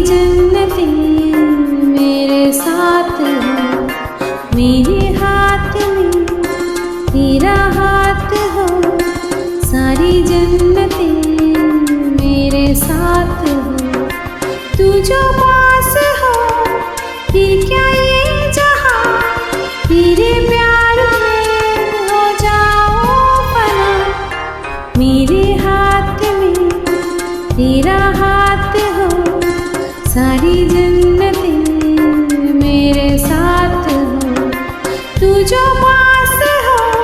जन्नतें मेरे साथ हो, मेरे हाथ में तेरा हाथ हो। सारी जन्नतें मेरे साथ हो, तू जो पास हो फिर क्या ये जहां, तेरे प्यार में हो जाओ पना। मेरे हाथ में तेरा हाथ हो, सारी जन्नतें